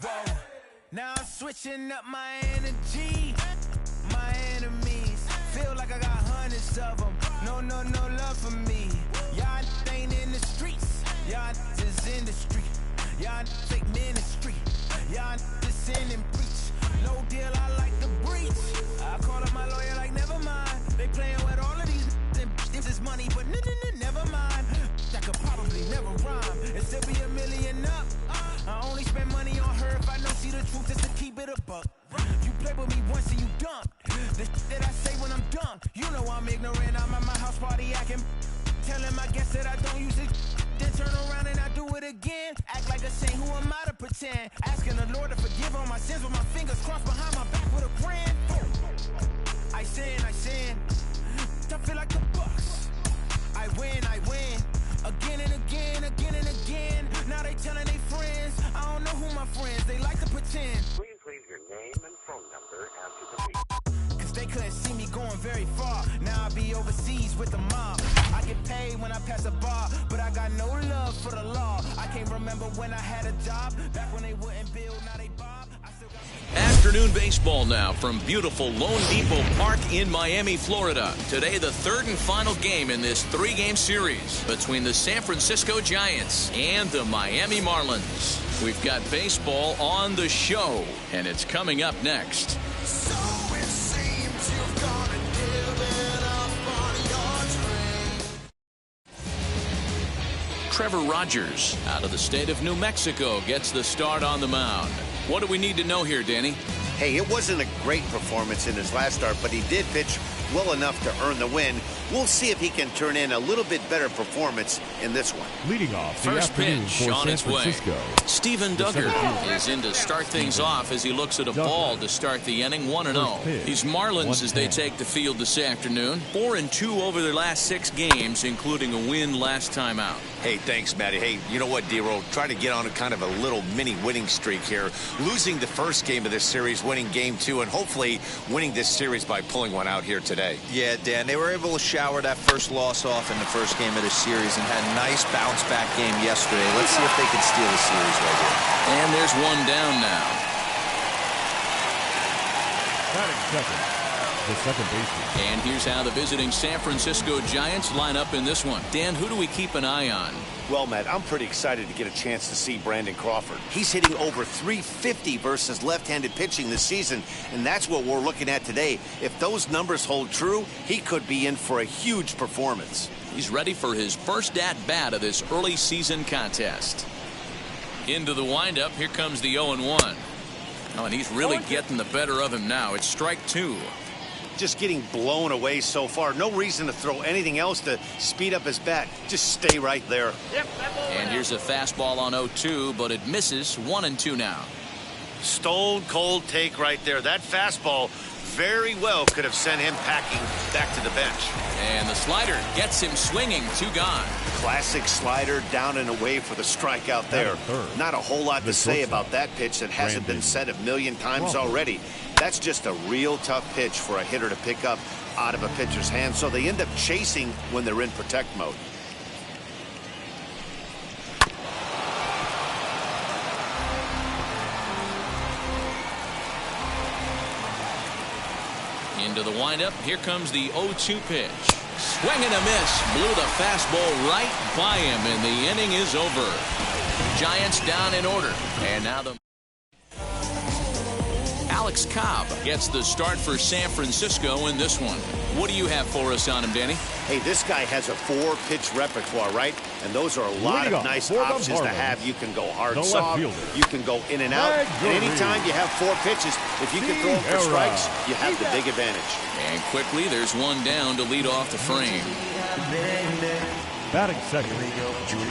Whoa. Now I'm switching up my energy. My enemies feel like I got hundreds of them. No love for me. Y'all ain't in the streets. Y'all is in the street. Y'all fake ministry. Y'all just sin and preach. No deal, I like the breach. I call up my lawyer like, never mind. They playing with all of these. This is money, but never mind. That could probably never rhyme and still be $1 million up. I only spend money on her if I know she the truth, just to keep it a buck. You play with me once and you done. The that I say when I'm done, you know I'm ignorant. I'm at my house party acting, telling my guests that I don't use it. Then turn around and I do it again. Act like a saint, who am I to pretend? Asking the Lord to forgive all my sins with my fingers crossed behind my back with a grin. I sin. I feel like the Bucks. I win. Again and again. Now they telling their friends. I don't know who my friends. They like to pretend. Please leave your name and phone number after the beep. Cause they couldn't see me going very far. Now I be overseas with the mob. I get paid when I pass a bar, but I got no love for the law. I can't remember when I had a job. Back when they wouldn't build, now they bob. I still got... Afternoon baseball now from beautiful Lone Depot Park in Miami, Florida. Today, the third and final game in this three-game series between the San Francisco Giants and the Miami Marlins. We've got baseball on the show, and it's coming up next. So it seems you've gone and given up on your dream. Trevor Rogers, out of the state of New Mexico, gets the start on the mound. What do we need to know here, Danny? Hey, it wasn't a great performance in his last start, but he did pitch well enough to earn the win. We'll see if he can turn in a little bit better performance in this one. Leading off the First afternoon pitch for on San its way. Francisco. Stephen The center Duggar fielder. is in to start things off as he looks at a ball to start the inning, 1-0. pitch, These Marlins, as they 1-10. take the field this afternoon, 4-2 over their last 6 games, including a win last time out. Hey, thanks, Matty. Hey, you know what, D-Roll? Try to get on a kind of a little mini winning streak here. Losing the first game of this series, winning game 2, and hopefully winning this series by pulling one out here today. Yeah, Dan, they were able to shower that first loss off in the first game of this series and had a nice bounce-back game yesterday. Let's see if they can steal the series right here. And there's one down now. Batting second, the second baseman. And here's how the visiting San Francisco Giants line up in this one. Dan, who do we keep an eye on? Well, Matt, I'm pretty excited to get a chance to see Brandon Crawford. He's hitting over .350 versus left-handed pitching this season, and that's what we're looking at today. If those numbers hold true, he could be in for a huge performance. He's ready for his first at-bat of this early season contest. Into the windup, here comes the 0-1. Oh, and he's really getting the better of him now. It's strike 2. Just getting blown away so far. No reason to throw anything else to speed up his bat. Just stay right there. And here's a fastball on 0-2, but it misses. 1-2 now. Stone cold take right there. That fastball very well could have sent him packing back to the bench. And the slider gets him swinging. 2 gone. Classic slider down and away for the strikeout there. Not a whole lot to say about that pitch that hasn't been said a million times already. That's just a real tough pitch for a hitter to pick up out of a pitcher's hand, so they end up chasing when they're in protect mode. Into the windup, here comes the 0-2 pitch. Swing and a miss. Blew the fastball right by him, and the inning is over. Giants down in order. And now the... Alex Cobb gets the start for San Francisco in this one. What do you have for us on him, Danny? Hey, this guy has a 4-pitch repertoire, right? And those are a lot of nice options to have. You can go hard, soft. You can go in and out. And anytime you have 4 pitches, if you can throw them for strikes, you have the big advantage. And quickly, there's one down to lead off the frame. Batting second,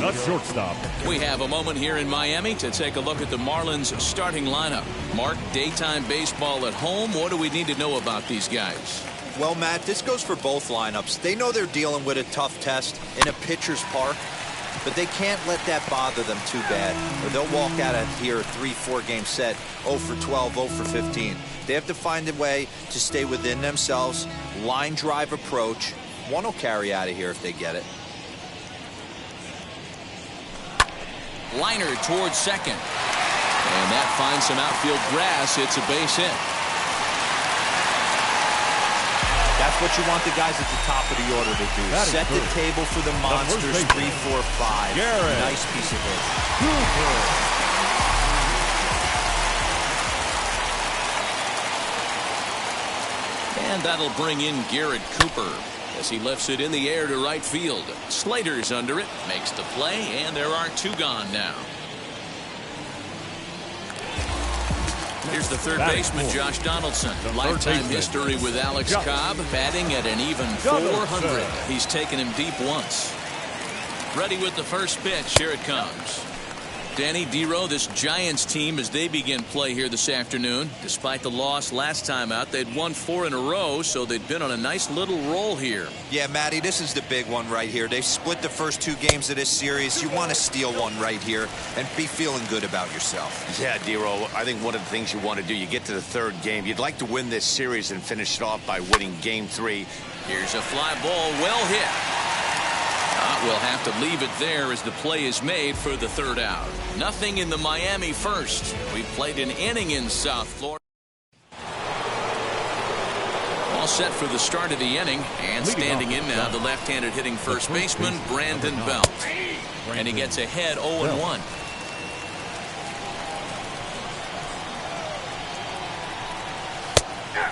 the shortstop. We have a moment here in Miami to take a look at the Marlins starting lineup. Mark, daytime baseball at home. What do we need to know about these guys? Well, Matt, this goes for both lineups. They know they're dealing with a tough test in a pitcher's park, but they can't let that bother them too bad, or they'll walk out of here a 3-4 game set, 0 for 12, 0 for 15. They have to find a way to stay within themselves, line drive approach. One will carry out of here if they get it. Liner towards second. And And that finds some outfield grass. It's a base hit. That's what you want the guys at the top of the order to do. Set the table for the monsters. 3, 4, 5. Nice piece of hit. And that'll bring in Garrett Cooper as he lifts it in the air to right field. Slater's under it, makes the play, and there are 2 gone now. Here's the third baseman, Josh Donaldson. Lifetime history with Alex Cobb, batting at an even 400. He's taken him deep once. Ready with the first pitch. Here it comes. Danny Dero, this Giants team, as they begin play here this afternoon. Despite the loss last time out, they'd won 4 in a row, so they'd been on a nice little roll here. Yeah, Matty, this is the big one right here. They've split the first 2 games of this series. You want to steal one right here and be feeling good about yourself. Yeah, Dero, I think one of the things you want to do, you get to the 3rd game, you'd like to win this series and finish it off by winning game 3. Here's a fly ball, well hit. We'll have to leave it there as the play is made for the 3rd out. Nothing in the Miami first. We've played an inning in South Florida. All set for the start of the inning, and standing in now the left-handed hitting first baseman Brandon Belt, and he gets ahead 0-1.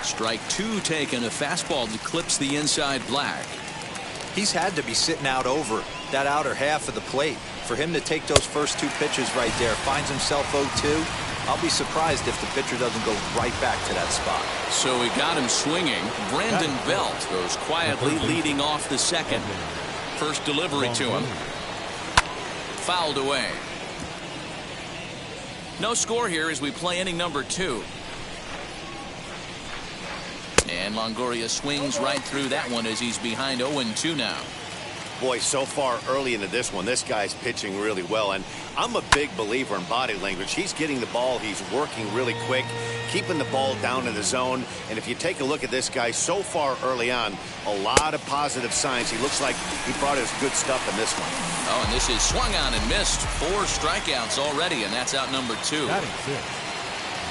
Strike 2 taken. A fastball that clips the inside black. He's had to be sitting out over that outer half of the plate. For him to take those first 2 pitches right there, finds himself 0-2. I'll be surprised if the pitcher doesn't go right back to that spot. So he got him swinging. Brandon Belt goes quietly leading off the 2nd. First delivery to him. Fouled away. No score here as we play inning number 2. And Longoria swings right through that one as he's behind 0-2 now. Boy, so far early into this one, this guy's pitching really well, and I'm a big believer in body language. He's getting the ball, he's working really quick, keeping the ball down in the zone, and if you take a look at this guy so far early on, a lot of positive signs. He looks like he brought his good stuff in this one. Oh, and this is swung on and missed. 4 strikeouts already, and that's out number 2.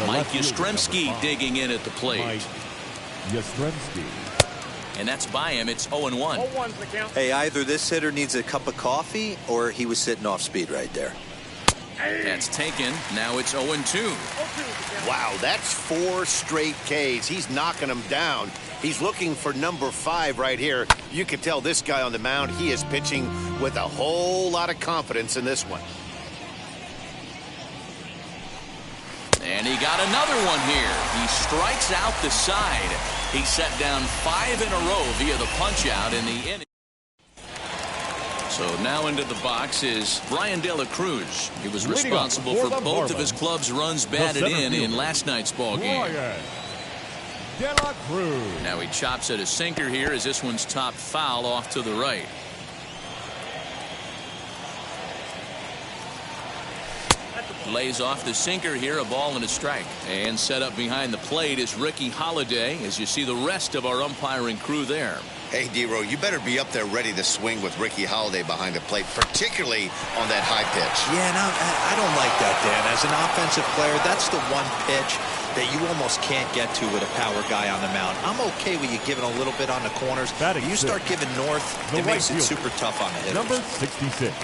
Mike Yastrzemski digging in at the plate. Yastrzemski. And that's by him. It's 0-1. Hey, either this hitter needs a cup of coffee or he was sitting off speed right there. That's taken. Now it's 0-2. Wow, that's 4 straight Ks. He's knocking them down. He's looking for number 5 right here. You can tell this guy on the mound, he is pitching with a whole lot of confidence in this one. And he got another one here. He strikes out the side. He set down 5 in a row via the punch out in the inning. So now into the box is Brian De La Cruz. He was responsible for both of his club's runs batted in last night's ball game. De La Cruz. Now he chops at a sinker here as this one's top foul off to the right. Lays off the sinker here, a ball and a strike. And set up behind the plate is Ricky Holiday as you see the rest of our umpiring crew there. Hey, Dero, you better be up there ready to swing with Ricky Holiday behind the plate, particularly on that high pitch. Yeah, no, I don't like that, Dan. As an offensive player, that's the one pitch that you almost can't get to with a power guy on the mound. I'm okay with you giving a little bit on the corners. You start giving north, it makes it super tough on the hitters. Number 66.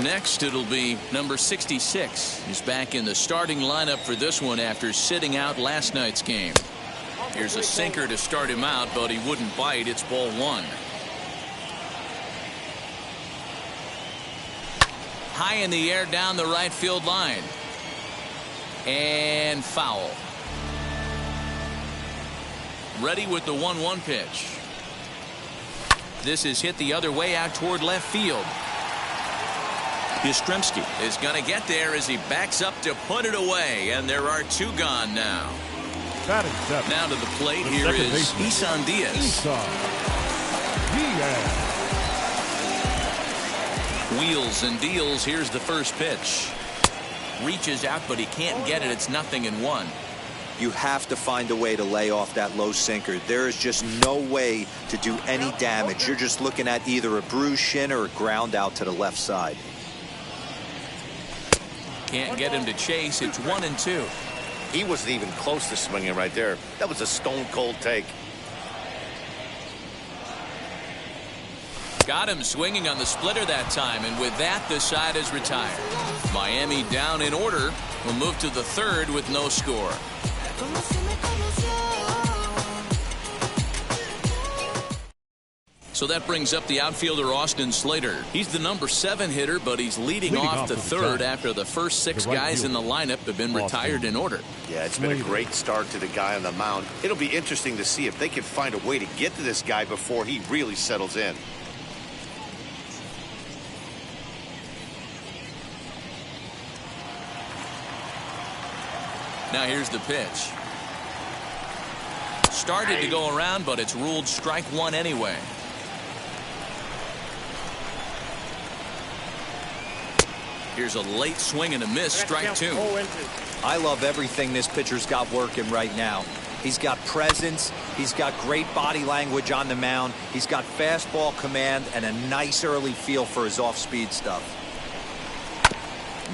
Next, it'll be number 66. He's back in the starting lineup for this one after sitting out last night's game. Here's a sinker to start him out, but he wouldn't bite. It's ball 1. High in the air down the right field line. And foul. Ready with the 1-1 pitch. This is hit the other way out toward left field. Yastrzemski is going to get there as he backs up to put it away, and there are 2 gone now. Now to the plate, here is Isan Diaz. Wheels and deals. Here's the first pitch. Reaches out, but he can't get it. It's 0-1. You have to find a way to lay off that low sinker. There is just no way to do any damage. You're just looking at either a bruised shin or a ground out to the left side. Can't get him to chase. It's 1-2. He wasn't even close to swinging right there. That was a stone-cold take. Got him swinging on the splitter that time, and with that, the side is retired. Miami down in order. Will move to the third with no score. So that brings up the outfielder Austin Slater. He's the number 7 hitter, but he's leading off the third after the first 6 guys in the lineup have been retired in order. Yeah, it's been a great start to the guy on the mound. It'll be interesting to see if they can find a way to get to this guy before he really settles in. Now here's the pitch. Started to go around, but it's ruled strike 1 anyway. Here's a late swing and a miss, strike 2. I love everything this pitcher's got working right now. He's got presence. He's got great body language on the mound. He's got fastball command and a nice early feel for his off-speed stuff.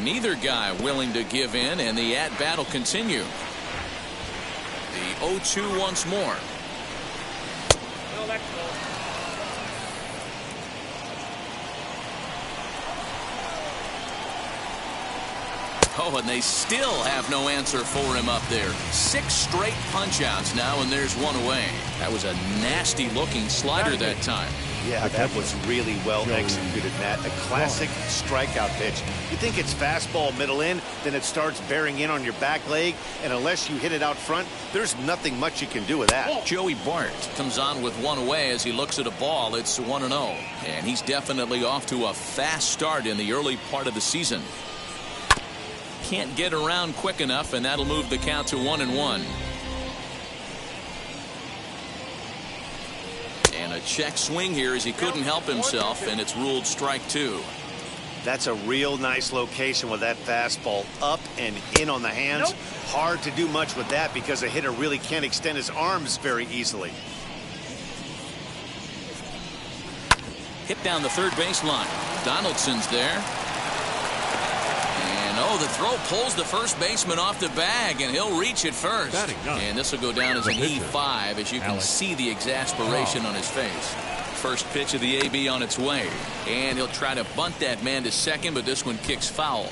Neither guy willing to give in, and the at-bat will continue. The 0-2 once more. Oh, and they still have no answer for him up there. 6 straight punch-outs now, and there's 1 away. That was a nasty-looking slider that time. Yeah, that was really well executed, Matt. A classic strikeout pitch. You think it's fastball middle in, then it starts bearing in on your back leg, and unless you hit it out front, there's nothing much you can do with that. Joey Bart comes on with 1 away as he looks at a ball. It's 1-0, and he's definitely off to a fast start in the early part of the season. Can't get around quick enough, and that'll move the count to 1-1. And a check swing here as he couldn't help himself, and it's ruled strike 2. That's a real nice location with that fastball up and in on the hands. Hard to do much with that because a hitter really can't extend his arms very easily. Hit down the third baseline. Donaldson's there. Oh, the throw pulls the first baseman off the bag, and he'll reach it first. And this will go down as an E5, as you can see the exasperation on his face. First pitch of the AB on its way. And he'll try to bunt that man to second, but this one kicks foul.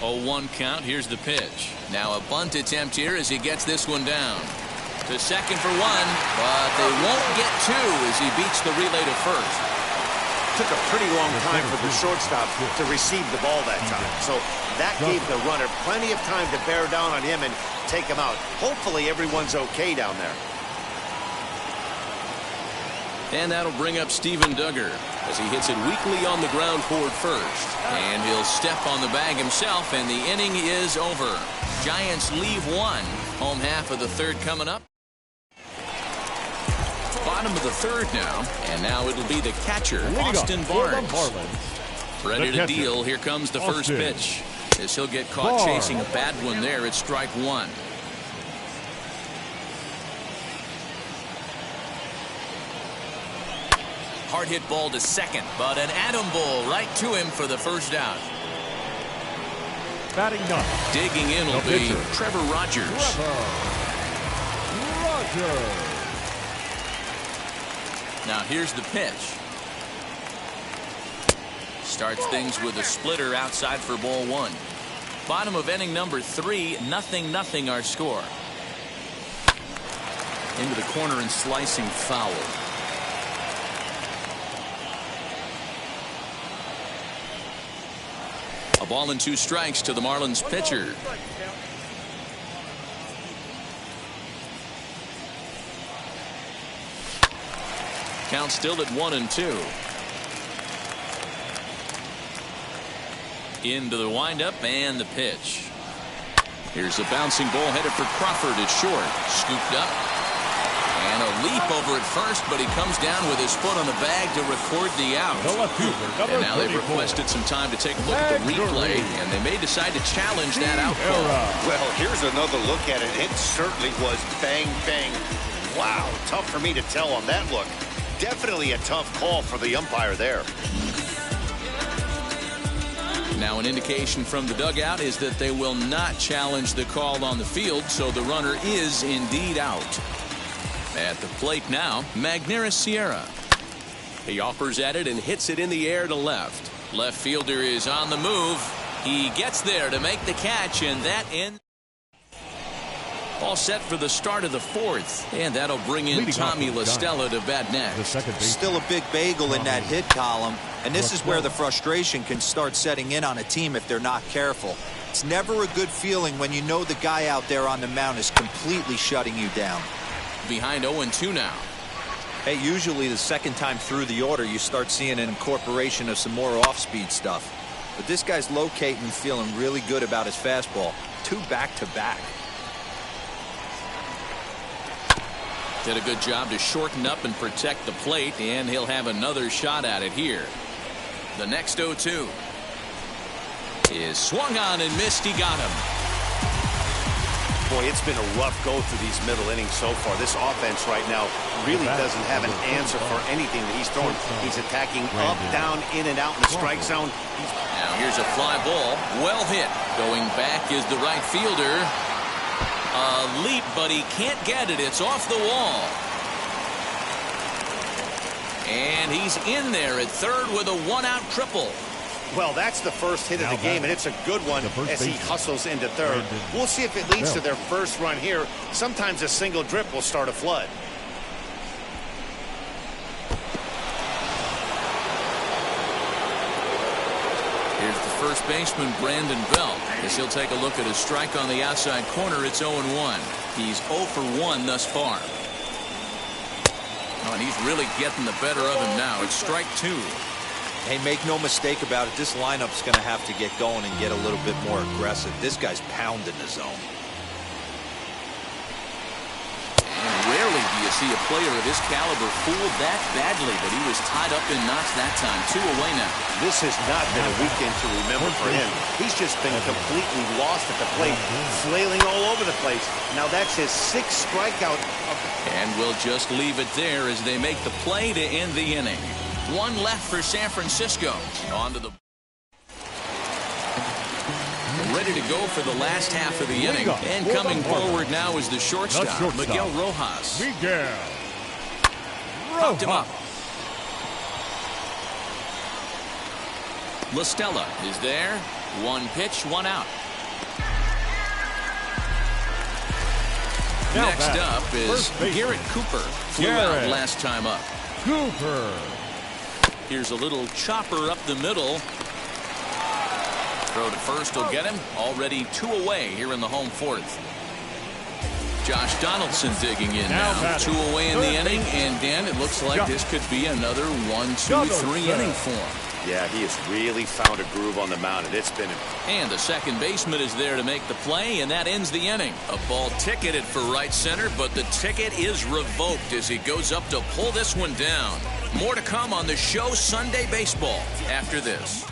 0-1 count. Here's the pitch. Now a bunt attempt here as he gets this one down. To second for 1, but they won't get 2 as he beats the relay to first. Took a pretty long time for the shortstop to receive the ball that time. So that gave the runner plenty of time to bear down on him and take him out. Hopefully everyone's okay down there. And that'll bring up Steven Duggar as he hits it weakly on the ground toward first. And he'll step on the bag himself, and the inning is over. Giants leave 1. Home half of the third coming up. Bottom of the third now, and now it'll be the catcher, Austin Barnes. Ready to deal. Here comes the first pitch. As he'll get caught chasing a bad one there, it's strike 1. Hard hit ball to second, but an atom ball right to him for the first out. Batting 9. Digging in will be Trevor Rogers. Now here's the pitch. Starts things with a splitter outside for ball 1. Bottom of inning number 3, 0-0 our score. Into the corner and slicing foul. A ball and 2 strikes to the Marlins pitcher. Count still at 1-2. Into the windup and the pitch. Here's a bouncing ball headed for Crawford at short. Scooped up. And a leap over at first, but he comes down with his foot on the bag to record the out. And now they've requested some time to take a look at the replay, and they may decide to challenge that out call. Well, here's another look at it. It certainly was bang, bang. Wow, tough for me to tell on that look. Definitely a tough call for the umpire there. Now an indication from the dugout is that they will not challenge the call on the field, so the runner is indeed out. At the plate now, Magneuris Sierra. He offers at it and hits it in the air to left. Left fielder is on the move. He gets there to make the catch, and that ends. All set for the start of the fourth, and that'll bring in Tommy La Stella to bat next. Still a big bagel in that hit column, and this is where the frustration can start setting in on a team if they're not careful. It's never a good feeling when you know the guy out there on the mound is completely shutting you down. Behind 0-2 now. Hey, usually the second time through the order you start seeing an incorporation of some more off-speed stuff. But this guy's locating and feeling really good about his fastball. 2 back-to-back. Did a good job to shorten up and protect the plate, and he'll have another shot at it here. The next 0-2 is swung on and missed. He got him. Boy, it's been a rough go through these middle innings so far. This offense right now really doesn't have an answer for anything that he's throwing. He's attacking up, down, in and out in the strike zone. Now here's a fly ball. Well hit. Going back is the right fielder. A leap, but he can't get it. It's off the wall. And he's in there at third with a 1-out triple. Well, that's the first hit of the game, and it's a good one as he hustles into third. We'll see if it leads to their first run here. Sometimes a single drip will start a flood. Here's the first baseman, Brandon Belt, as he'll take a look at a strike on the outside corner. It's 0-1. He's 0 for 1 thus far. Oh, and he's really getting the better of him now. It's strike 2. Hey, make no mistake about it. This lineup's going to have to get going and get a little bit more aggressive. This guy's pounding the zone. And rarely do you see a player of his caliber fooled that badly, but he was tied up in knots that time. 2 away now. This has not been a weekend to remember for him. He's just been completely lost at the plate, flailing all over the place. Now that's his 6th strikeout. And we'll just leave it there as they make the play to end the inning. 1 left for San Francisco. On to the... Ready to go for the last half of the inning. And coming forward now is the shortstop, Miguel Rojas. Popped him up. La Stella is there. 1 pitch, 1 out. Next up is Garrett Cooper. Flew out last time up. Here's a little chopper up the middle. Throw to first will get him. Already 2 away here in the home 4th. Josh Donaldson digging in now. 2 away in the inning. And Dan, it looks like this could be another 1, 2, 3 inning for him. Yeah, he has really found a groove on the mound, and it's been... And the second baseman is there to make the play, and that ends the inning. A ball ticketed for right center, but the ticket is revoked as he goes up to pull this one down. More to come on the show Sunday Baseball after this.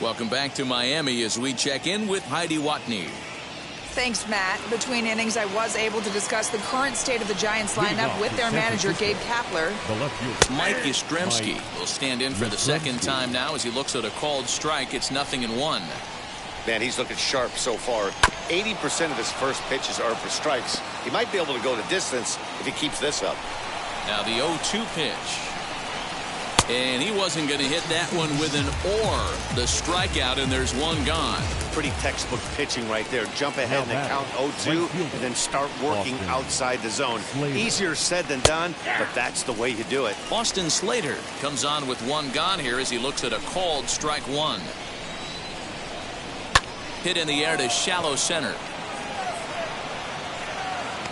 Welcome back to Miami as we check in with Heidi Watney. Thanks, Matt. Between innings, I was able to discuss the current state of the Giants lineup with their manager, Gabe Kapler. Mike Yastrzemski will stand in for the second time now as he looks at a called strike. It's 0-1. Man, he's looking sharp so far. 80% of his first pitches are for strikes. He might be able to go the distance if he keeps this up. Now the 0-2 pitch. And he wasn't going to hit that one with an or. The strikeout, and there's 1 gone. Pretty textbook pitching right there. Jump ahead in the count 0-2 and then start working outside the zone. Easier said than done, but that's the way you do it. Austin Slater comes on with 1 gone here as he looks at a called strike 1. Hit in the air to shallow center.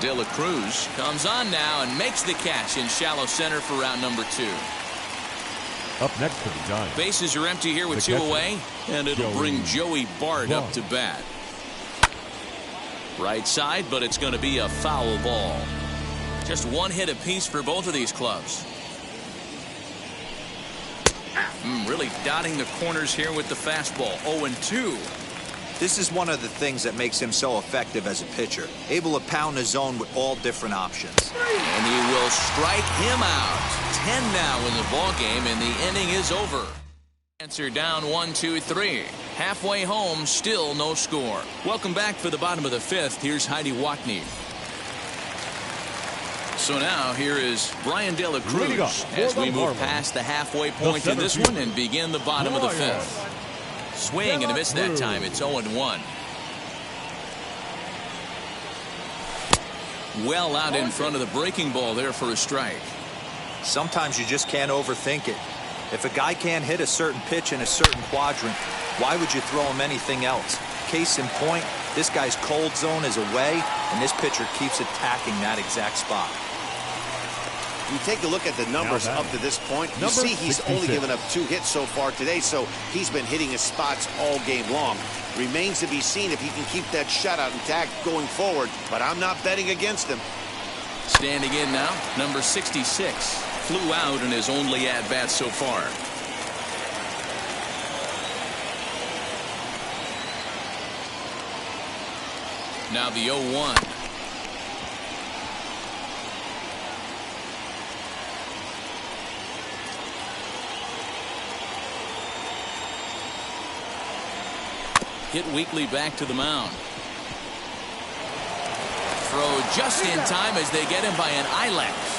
De La Cruz comes on now and makes the catch in shallow center for round number 2. Up next for the Giants. Bases are empty here with 2 away, and it'll bring Joey Bart up to bat. Right side, but it's going to be a foul ball. Just 1 hit apiece for both of these clubs. Really dotting the corners here with the fastball. 0-2. This is one of the things that makes him so effective as a pitcher. Able to pound the zone with all different options. And he will strike him out. 10 now in the ball game, and the inning is over. Answer down 1-2-3. Halfway home, still no score. Welcome back for the bottom of the fifth. Here's Heidi Watney. So now here is Brian De La Cruz as we move past the halfway point in this one and begin the bottom of the fifth. Swing and a miss that time. It's 0-1. Well out in front of the breaking ball there for a strike. Sometimes you just can't overthink it. If a guy can't hit a certain pitch in a certain quadrant, why would you throw him anything else? Case in point, this guy's cold zone is away, and this pitcher keeps attacking that exact spot. You take a look at the numbers up to this point, you see he's only given up 2 hits so far today, so he's been hitting his spots all game long. Remains to be seen if he can keep that shutout intact going forward, but I'm not betting against him. Standing in now, number 66. Flew out in his only at-bat so far. Now the 0-1. Hit weakly back to the mound. Throw just in time as they get him by an eye-length.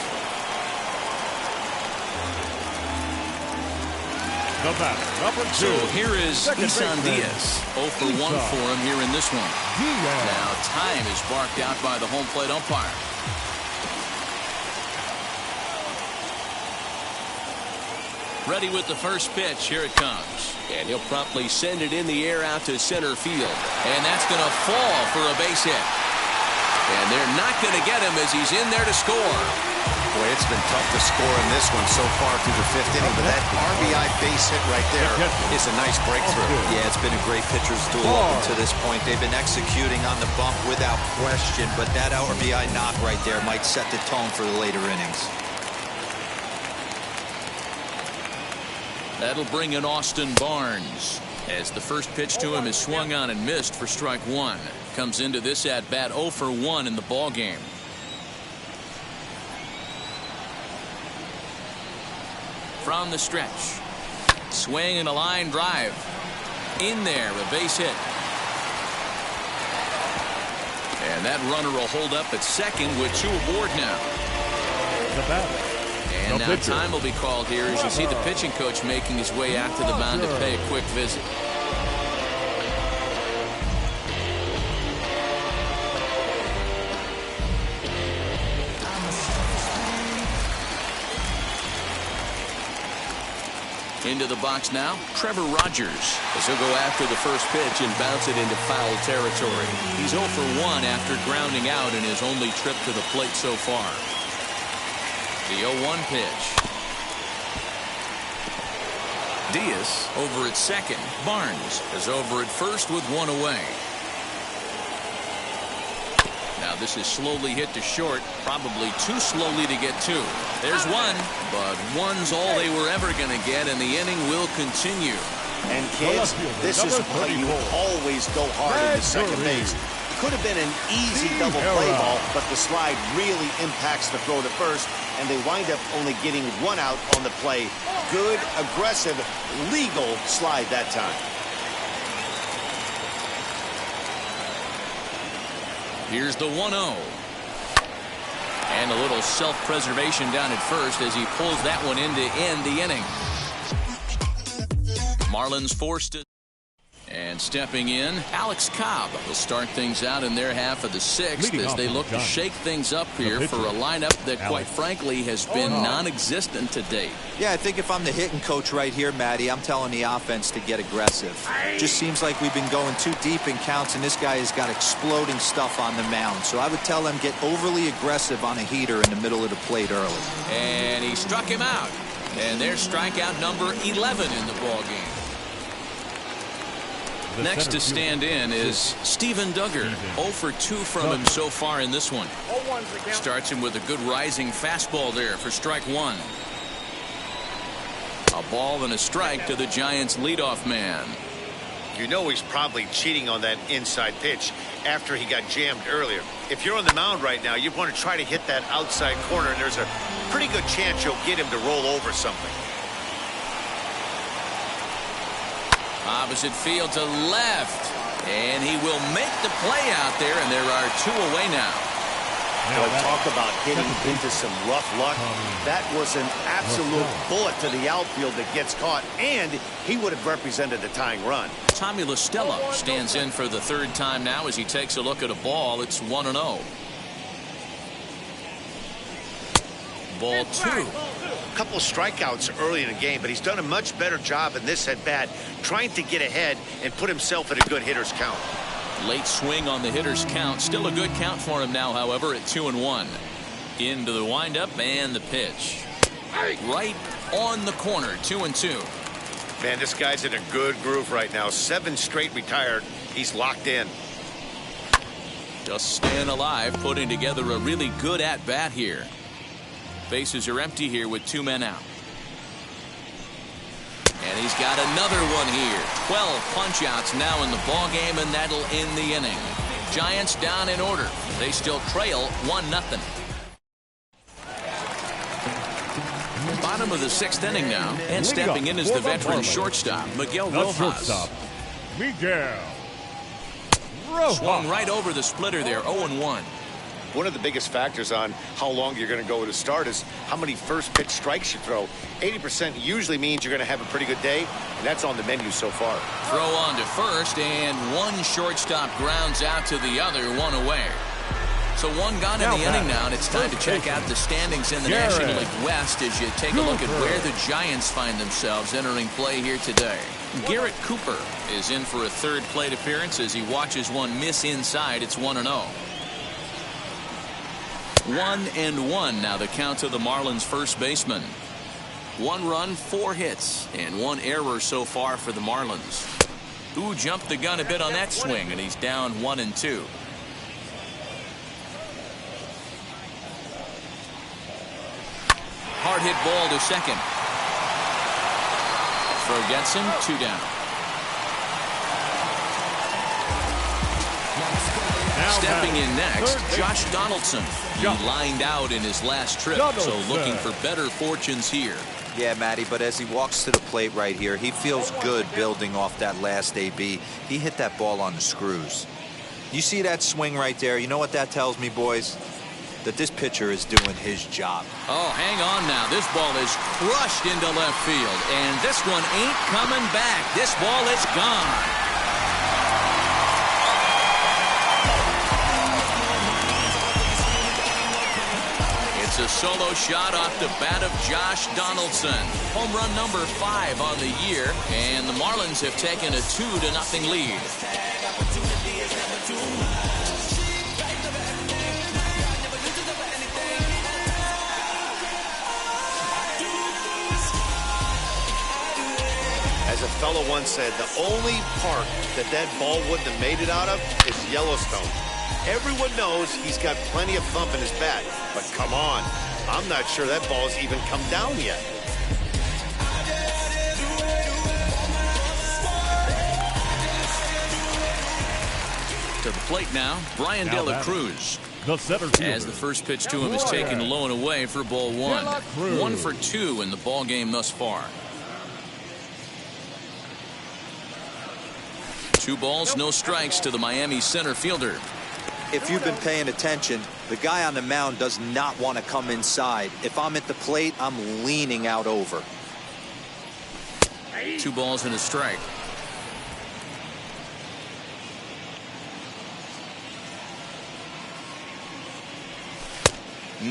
So here is Isan Diaz. 0 for 1 for him here in this one. Now time is barked out by the home plate umpire. Ready with the first pitch. Here it comes. And he'll promptly send it in the air out to center field. And that's going to fall for a base hit. And they're not going to get him as he's in there to score. Boy, it's been tough to score in this one so far through the 5th inning, but that RBI base hit right there is a nice breakthrough. Yeah, it's been a great pitcher's duel up until this point. They've been executing on the bump without question, but that RBI knock right there might set the tone for the later innings. That'll bring in Austin Barnes as the first pitch to him is swung on and missed for strike 1. Comes into this at bat 0 for 1 in the ball game. From the stretch, swing and a line drive in there, a base hit, and that runner will hold up at second with 2 aboard now. And now time will be called here as you see the pitching coach making his way out to the mound to pay a quick visit. Into the box now, Trevor Rogers, as he'll go after the first pitch and bounce it into foul territory. He's 0 for 1 after grounding out in his only trip to the plate so far. The 0-1 pitch. Diaz over at second. Barnes is over at first with 1 away. Now this is slowly hit to short, probably too slowly to get 2. There's 1, but 1's all they were ever going to get, and the inning will continue. And kids, this is why you always go hard into second base. Could have been an easy double play ball, but the slide really impacts the throw to first, and they wind up only getting 1 out on the play. Good, aggressive, legal slide that time. Here's the 1-0. And a little self-preservation down at first as he pulls that one in to end the inning. Marlins forced it. And stepping in, Alex Cobb will start things out in their half of the 6th as they look to shake things up here for a lineup that, quite frankly, has been non-existent to date. Yeah, I think if I'm the hitting coach right here, Matty, I'm telling the offense to get aggressive. Just seems like we've been going too deep in counts, and this guy has got exploding stuff on the mound. So I would tell them get overly aggressive on a heater in the middle of the plate early. And he struck him out. And there's strikeout number 11 in the ballgame. Next to stand in is Steven Duggar. 0 for 2 from him so far in this one. Starts him with a good rising fastball there for strike 1. A ball and a strike to the Giants' leadoff man. You know he's probably cheating on that inside pitch after he got jammed earlier. If you're on the mound right now, you want to try to hit that outside corner, and there's a pretty good chance you'll get him to roll over something. Opposite field to left. And he will make the play out there, and there are 2 away now. Boy, talk about hitting into some rough luck. That was an absolute bullet to the outfield that gets caught, and he would have represented the tying run. Tommy LaStella stands in for the 3rd time now as he takes a look at a ball. It's 1-0. Ball 2. A couple strikeouts early in the game, but he's done a much better job in this at-bat trying to get ahead and put himself at a good hitter's count. Late swing on the hitter's count. Still a good count for him now, however, at 2-1. Into the windup and the pitch. Right on the corner, 2-2. Man, this guy's in a good groove right now. 7 straight retired. He's locked in. Just staying alive, putting together a really good at-bat here. Bases are empty here with 2 men out. And he's got another one here. 12 punch-outs now in the ball game, and that'll end the inning. Giants down in order. They still trail 1-0. Bottom of the 6th inning now, and stepping in is the veteran shortstop, Miguel Rojas. Miguel Rojas. Swung right over the splitter there, 0-1. One of the biggest factors on how long you're going to go with a start is how many first pitch strikes you throw. 80% usually means you're going to have a pretty good day, and that's on the menu so far. Throw on to first, and one shortstop grounds out to the other, 1 away. So 1 gone in the inning now, and it's time to check out the standings in the National League West as you take a look at where the Giants find themselves entering play here today. Garrett Cooper is in for a 3rd plate appearance as he watches one miss inside. It's 1-0. 1-1 now the count to the Marlins first baseman. 1 run, 4 hits, and 1 error so far for the Marlins. Who jumped the gun a bit on that swing, and he's down 1-2. Hard hit ball to second. Throw gets him, 2 down. Stepping in next, Josh Donaldson. He lined out in his last trip, so looking for better fortunes here. Yeah, Matty, but as he walks to the plate right here, he feels good building off that last AB. He hit that ball on the screws. You see that swing right there? You know what that tells me, boys? That this pitcher is doing his job. Oh, hang on now. This ball is crushed into left field, and this one ain't coming back. This ball is gone. It's a solo shot off the bat of Josh Donaldson. Home run number 5 on the year, and the Marlins have taken a 2-0 lead. As a fellow once said, the only park that ball wouldn't have made it out of is Yellowstone. Everyone knows he's got plenty of thump in his bat, but come on, I'm not sure that ball's even come down yet. To the plate now, Brian De La Cruz. The center as the first pitch to him is taken low and away for ball 1. 1 for 2 in the ball game thus far. 2 balls, no strikes to the Miami center fielder. If you've been paying attention, the guy on the mound does not want to come inside. If I'm at the plate, I'm leaning out over. 2 balls and a strike.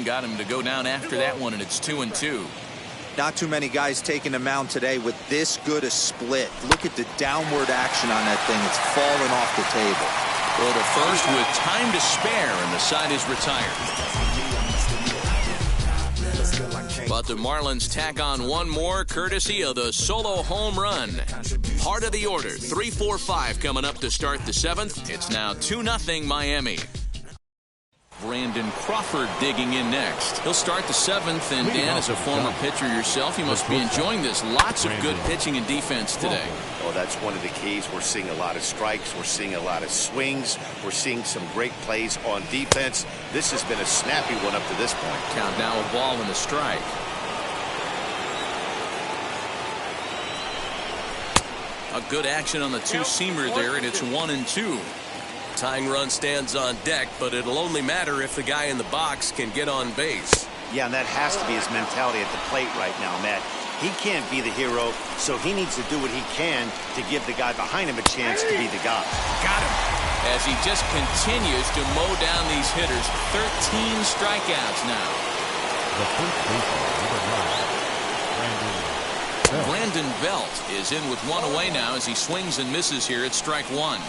Got him to go down after that one, and it's 2-2. Not too many guys taking the mound today with this good a split. Look at the downward action on that thing. It's falling off the table. Go to first with time to spare, and the side is retired. But the Marlins tack on one more, courtesy of the solo home run. Part of the order, 3-4-5 coming up to start the 7th. It's now 2-0 Miami. Brandon Crawford digging in next. He'll start the 7th, and Dan, as a former pitcher yourself, you must be enjoying this. Lots of good pitching and defense today. Oh, that's one of the keys. We're seeing a lot of strikes. We're seeing a lot of swings. We're seeing some great plays on defense. This has been a snappy one up to this point. Count now a ball and a strike. A good action on the two-seamer there, and it's 1-2. Tying run stands on deck, but it'll only matter if the guy in the box can get on base. Yeah, and that has to be his mentality at the plate right now, Matt. He can't be the hero, so he needs to do what he can to give the guy behind him a chance to be the guy. Got him. As he just continues to mow down these hitters. 13 strikeouts now. The first baseman, Brandon Belt is in with one away now as he swings and misses here at strike one.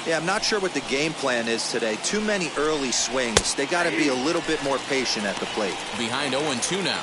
Yeah, I'm not sure what the game plan is today. Too many early swings. They got to be a little bit more patient at the plate. Behind 0-2 now.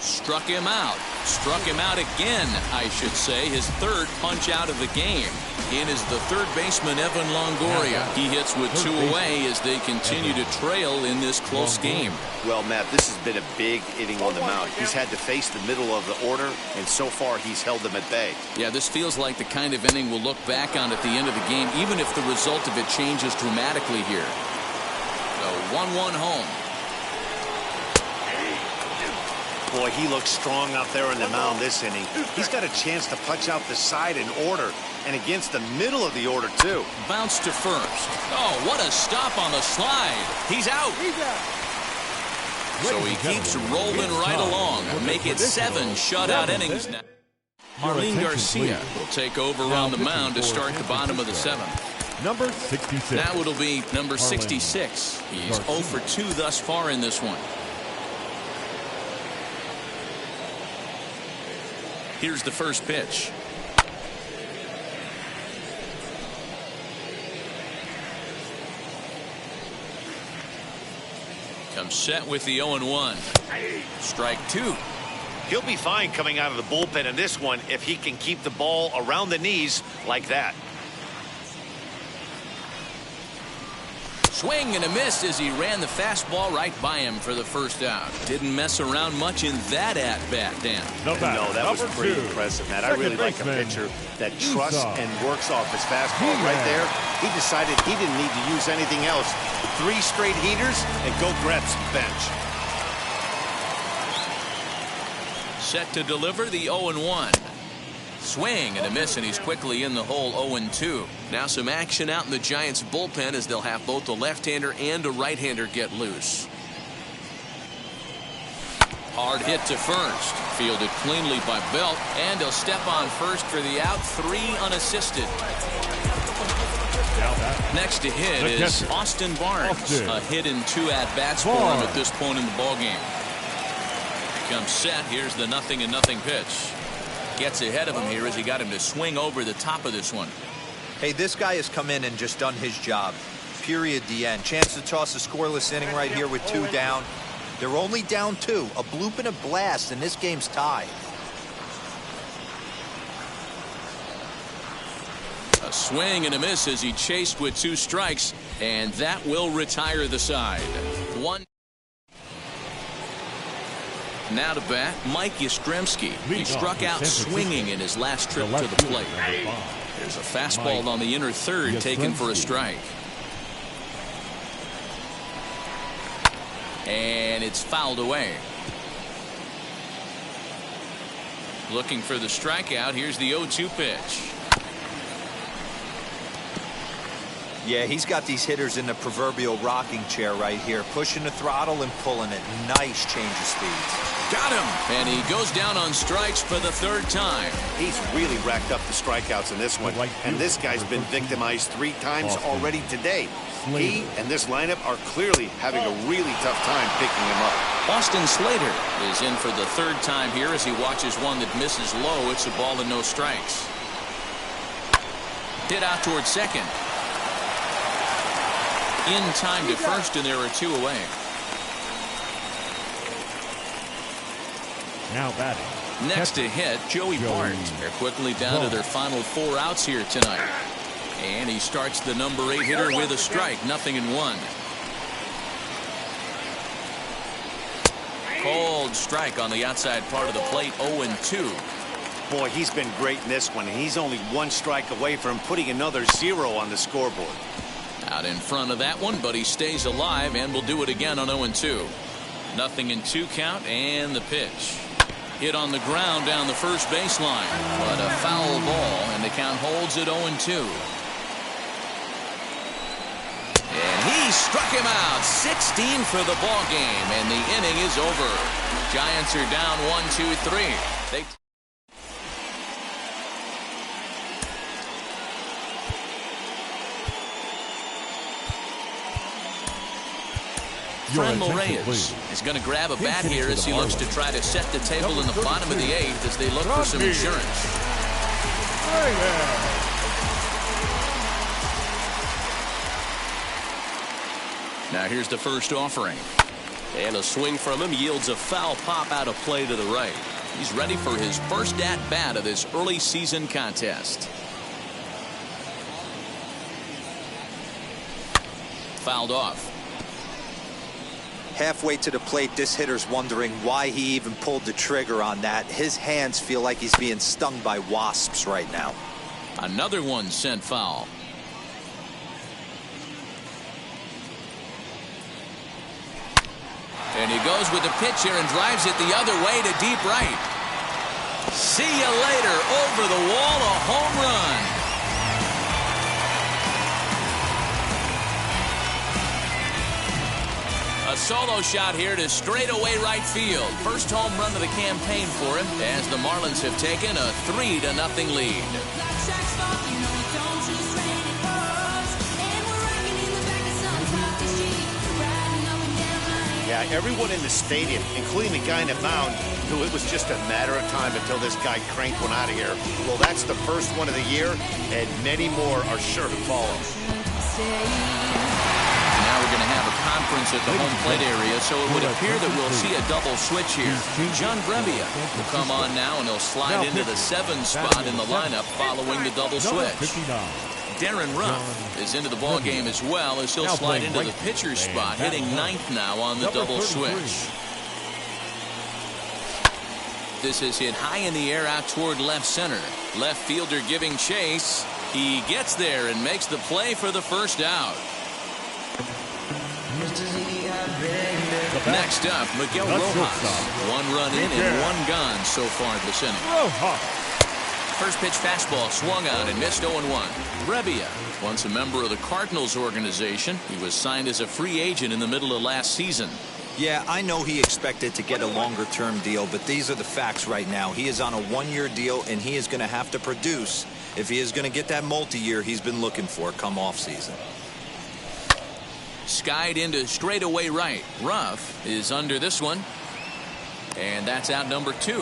Struck him out. Struck him out again, I should say. His third punch out of the game. In is the third baseman, Evan Longoria. He hits with two away as they continue to trail in this close game. Well, Matt, this has been a big inning on the mound. He's had to face the middle of the order, and so far he's held them at bay. Yeah, this feels like the kind of inning we'll look back on at the end of the game, even if the result of it changes dramatically here. So 1-1 home. Boy, he looks strong out there on the mound this inning. He's got a chance to punch out the side in order, and against the middle of the order, too. Bounce to first. Oh, what a stop on the slide. He's out. So he keeps rolling right along. Make it 7 shutout innings now. Marlins Garcia will take over on the mound to start the bottom of the 7th. Number 66. Now it'll be number 66. He's 0 for 2 thus far in this one. Here's the first pitch. Comes set with the 0-1. Strike 2. He'll be fine coming out of the bullpen in this one if he can keep the ball around the knees like that. Swing and a miss as he ran the fastball right by him for the first out. Didn't mess around much in that at-bat, Dan. No, that was pretty impressive, Matt. I really like a pitcher that trusts and works off his fastball right there. He decided he didn't need to use anything else. 3 straight heaters and go grab some bench. Set to deliver the 0-1. Swing and a miss, and he's quickly in the hole. 0-2. Now some action out in the Giants bullpen as they'll have both a left-hander and a right-hander get loose. Hard hit to first. Fielded cleanly by Belt, and he'll step on first for the out. 3 unassisted. Next to hit is Austin Barnes. A hit in 2 at-bats for him at this point in the ballgame. Comes set. Here's the 0-0 pitch. Gets ahead of him here as he got him to swing over the top of this one. Hey, this guy has come in and just done his job. Period. The end. Chance to toss a scoreless inning right here with 2 down. They're only down 2. A bloop and a blast, and this game's tied. A swing and a miss as he chased with 2 strikes, and that will retire the side. 1. Now to bat, Mike Yastrzemski. He struck out swinging in his last trip to the plate. There's a fastball on the inner third taken for a strike. And it's fouled away. Looking for the strikeout. Here's the 0-2 pitch. Yeah, he's got these hitters in the proverbial rocking chair right here, pushing the throttle and pulling it. Nice change of speeds. Got him, and he goes down on strikes for the 3rd time. He's really racked up the strikeouts in this one, and this guy's been victimized 3 times already today. He and this lineup are clearly having a really tough time picking him up. Austin Slater is in for the 3rd time here as he watches one that misses low. It's a ball and no strikes. Hit out towards second. In time to first, and there are 2 away. Now batting. Next to hit, Joey Bart. They're quickly down to their final 4 outs here tonight. And he starts the number 8 hitter with a strike. 0-1. Cold strike on the outside part of the plate. 0-2. Boy, he's been great in this one. He's only 1 strike away from putting another 0 on the scoreboard. Out in front of that one, but he stays alive and will do it again on 0-2. 0-2 count, and the pitch. hit on the ground down the first baseline. But a foul ball, and the count holds at 0-2. And he struck him out. 16 for the ball game, and the inning is over. Giants are down 1-2-3. Franmil Reyes is going to grab a bat here as he looks to try to set the table in the bottom of the 8th as they look for some insurance. Now here's the first offering. And a swing from him yields a foul pop out of play to the right. He's ready for his first at-bat of this early season contest. Fouled off. Halfway to the plate, this hitter's wondering why he even pulled the trigger on that. His hands feel like he's being stung by wasps right now. Another one sent foul. And he goes with the pitch here and drives it the other way to deep right. See you later. Over the wall, a home run. A solo shot here to straightaway right field. First home run of the campaign for him as the Marlins have taken a 3-0 lead. Yeah, everyone in the stadium, including the guy in the mound, knew it was just a matter of time until this guy cranked one out of here. Well, that's the first one of the year, and many more are sure to follow. Now we're going to have a conference at the home plate area, so it would appear that we'll see a double switch here. John Brebbia will come on now, and he'll slide into the 7 spot in the lineup following the double switch. Darren Ruff is into the ball game as well as he'll slide into the pitcher's spot, hitting 9th now on the double switch. This is hit high in the air out toward left center. Left fielder giving chase. He gets there and makes the play for the first out. Next up, Miguel Rojas. 1 run in and 1 gone so far this inning. First pitch fastball swung on and missed 0-1. Brebbia, once a member of the Cardinals organization, he was signed as a free agent in the middle of last season. Yeah, I know he expected to get a longer-term deal, but these are the facts right now. He is on a 1-year deal, and he is going to have to produce if he is going to get that multi-year he's been looking for come off-season. Skied into straightaway right. Ruff is under this one, and that's out number 2.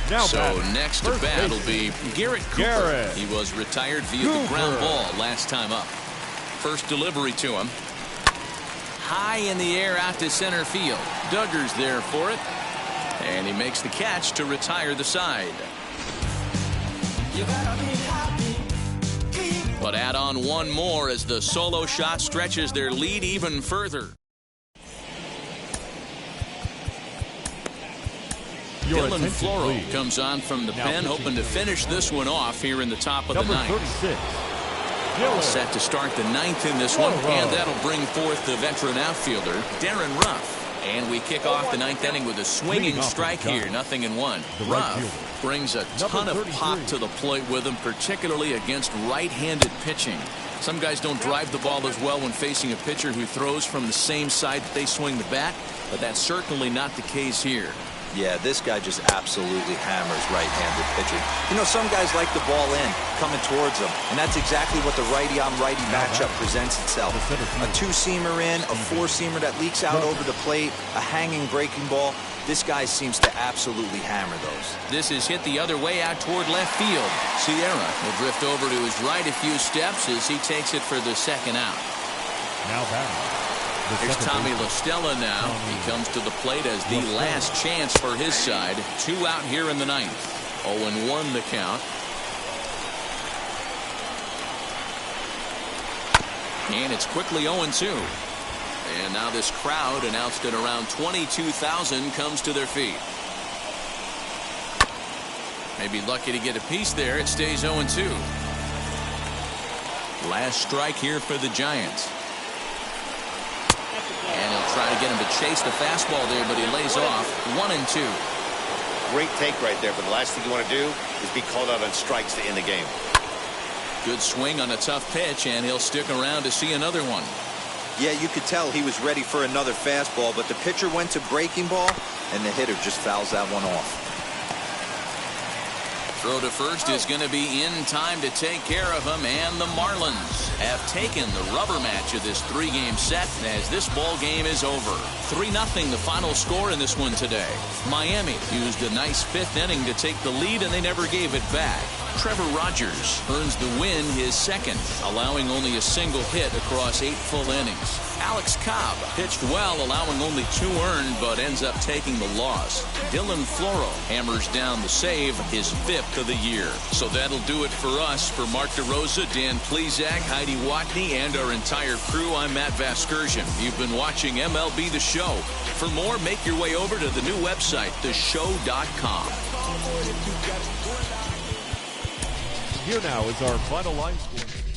So next to bat will be Garrett Cooper. He was retired via the ground ball last time up. First delivery to him. High in the air out to center field. Duggar's there for it. And he makes the catch to retire the side. But add on one more as the solo shot stretches their lead even further. Dylan Floro comes on from the pen, hoping to finish this one off here in the top of the 9th. All set to start the 9th in this one, and that'll bring forth the veteran outfielder, Darren Ruff. And we kick off the 9th inning with a swinging strike here, 0-1. Ruff brings a ton of pop to the plate with him, particularly against right-handed pitching. Some guys don't drive the ball as well when facing a pitcher who throws from the same side that they swing the bat, but that's certainly not the case here. Yeah, this guy just absolutely hammers right-handed pitching. You know, some guys like the ball in, coming towards them, and that's exactly what the righty-on-righty matchup presents itself. A 2-seamer in, a 4-seamer that leaks out over the plate, a hanging breaking ball. This guy seems to absolutely hammer those. This is hit the other way out toward left field. Sierra will drift over to his right a few steps as he takes it for the second out. Now batting. Here's Tommy La Stella now. He comes to the plate as the last chance for his side. 2 out here in the 9th. 0-1 the count. And it's quickly 0-2. And now this crowd, announced at around 22,000, comes to their feet. Maybe lucky to get a piece there. It stays 0-2. Last strike here for the Giants. And he'll Try to get him to chase the fastball there, but he lays off. 1-2. Great take right there, but the last thing you want to do is be called out on strikes to end the game. Good swing on a tough pitch, and he'll stick around to see another one. Yeah, you could tell he was ready for another fastball, but the pitcher went to breaking ball, and the hitter just fouls that one off. Throw to first is going to be in time to take care of him, and the Marlins have taken the rubber match of this three-game set as this ball game is over. 3-0 the final score in this one today. Miami used a nice fifth inning to take the lead, and they never gave it back. Trevor Rogers earns the win, his second, allowing only a single hit across 8 full innings. Alex Cobb pitched well, allowing only 2 earned, but ends up taking the loss. Dylan Floro hammers down the save, his 5th of the year. So that'll do it for us. For Mark DeRosa, Dan Plezak, Heidi Watney, and our entire crew, I'm Matt Vasgersian. You've been watching MLB The Show. For more, make your way over to the new website, theshow.com. Here now is our final line score.